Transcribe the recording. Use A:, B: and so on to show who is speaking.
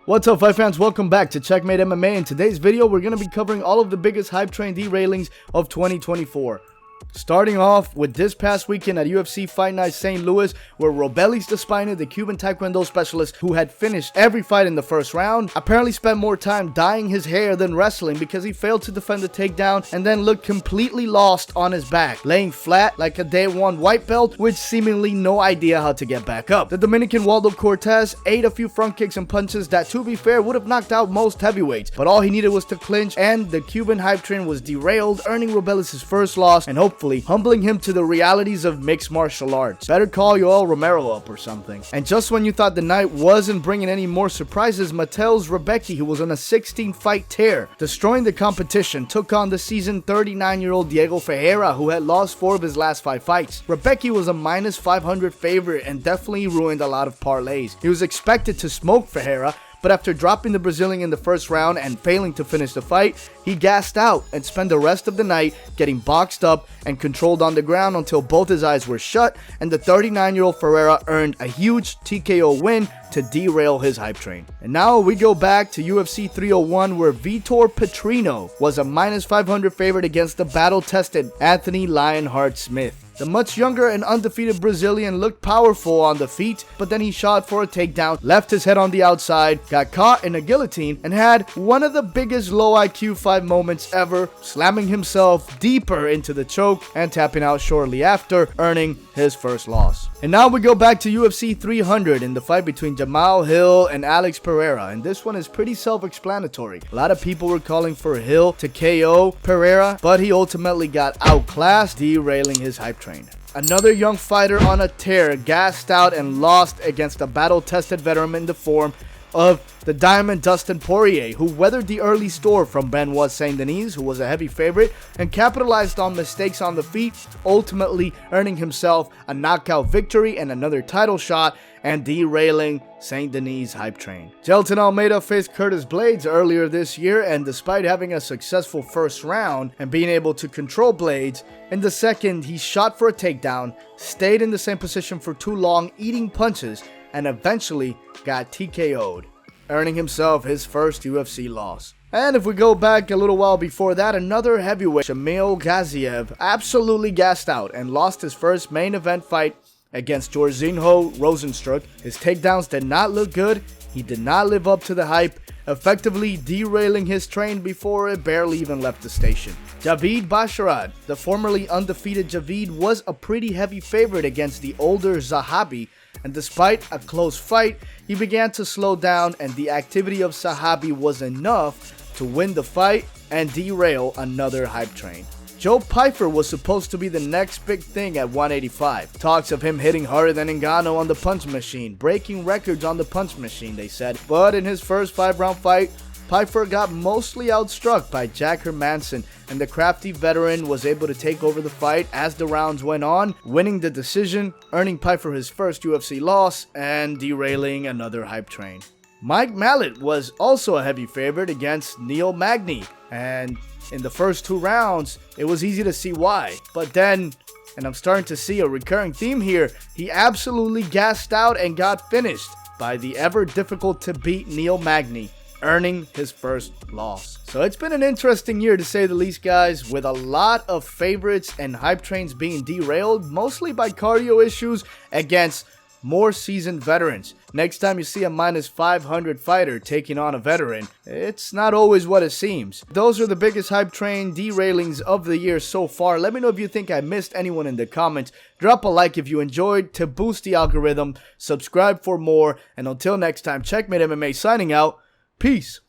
A: What's up, fight fans? Welcome back to Checkmate MMA. In today's video, we're going to be covering all of the biggest hype train derailings of 2024. Starting off with this past weekend at UFC Fight Night St. Louis, where Robelis Despina, the Cuban Taekwondo specialist who had finished every fight in the first round, apparently spent more time dyeing his hair than wrestling because he failed to defend the takedown and then looked completely lost on his back, laying flat like a day one white belt with seemingly no idea how to get back up. The Dominican Waldo Cortez ate a few front kicks and punches that, to be fair, would have knocked out most heavyweights, but all he needed was to clinch, and the Cuban hype train was derailed, earning Robelis his first loss and hopefully humbling him to the realities of mixed martial arts. Better call Yoel Romero up or something. And just when you thought the night wasn't bringing any more surprises, Mateusz Rebecki, who was on a 16-fight tear, destroying the competition, took on the seasoned 39-year-old Diego Ferreira, who had lost 4 of his last 5 fights. Rebecki was a minus 500 favorite and definitely ruined a lot of parlays. He was expected to smoke Ferreira, but after dropping the Brazilian in the first round and failing to finish the fight, he gassed out and spent the rest of the night getting boxed up and controlled on the ground until both his eyes were shut, and the 39-year-old Ferreira earned a huge TKO win to derail his hype train. And now we go back to UFC 301, where Vitor Petrino was a minus 500 favorite against the battle-tested Anthony Lionheart Smith. The much younger and undefeated Brazilian looked powerful on the feet, but then he shot for a takedown, left his head on the outside, got caught in a guillotine, and had one of the biggest low IQ fight moments ever, slamming himself deeper into the choke and tapping out shortly after, earning his first loss. And now we go back to UFC 300 in the fight between Jamal Hill and Alex Pereira, and this one is pretty self-explanatory. A lot of people were calling for Hill to KO Pereira, but he ultimately got outclassed, derailing his hype train. Another young fighter on a tear, gassed out and lost against a battle-tested veteran in the form of the Diamond Dustin Poirier, who weathered the early storm from Benoit Saint Denis, who was a heavy favorite, and capitalized on mistakes on the feet, ultimately earning himself a knockout victory and another title shot, and derailing Saint Denis' hype train. Gelton Almeida faced Curtis Blades earlier this year, and despite having a successful first round and being able to control Blades, in the second he shot for a takedown, stayed in the same position for too long, eating punches, and eventually got TKO'd, earning himself his first UFC loss. And if we go back a little while before that, another heavyweight, Shamil Gaziev, absolutely gassed out and lost his first main event fight against Jorginho Rosenstruck. His takedowns did not look good. He did not live up to the hype, effectively derailing his train before it barely even left the station. Javid Basharat, the formerly undefeated Javid, was a pretty heavy favorite against the older Zahabi, and despite a close fight, he began to slow down, and the activity of Zahabi was enough to win the fight and derail another hype train. Joe Pyfer was supposed to be the next big thing at 185. Talks of him hitting harder than Ngannou on the punch machine, breaking records on the punch machine, they said. But in his first 5-round fight, Pyfer got mostly outstruck by Jack Hermanson, and the crafty veteran was able to take over the fight as the rounds went on, winning the decision, earning Pyfer his first UFC loss, and derailing another hype train. Mike Mallet was also a heavy favorite against Neil Magny, and in the first 2 rounds, it was easy to see why. But then, and I'm starting to see a recurring theme here, he absolutely gassed out and got finished by the ever difficult to beat Neil Magny, earning his first loss. So it's been an interesting year to say the least, guys, with a lot of favorites and hype trains being derailed, mostly by cardio issues against more seasoned veterans. Next time you see a minus 500 fighter taking on a veteran, it's not always what it seems. Those are the biggest hype train derailings of the year so far. Let me know if you think I missed anyone in the comments. Drop a like if you enjoyed to boost the algorithm. Subscribe for more. And until next time, Checkmate MMA signing out. Peace.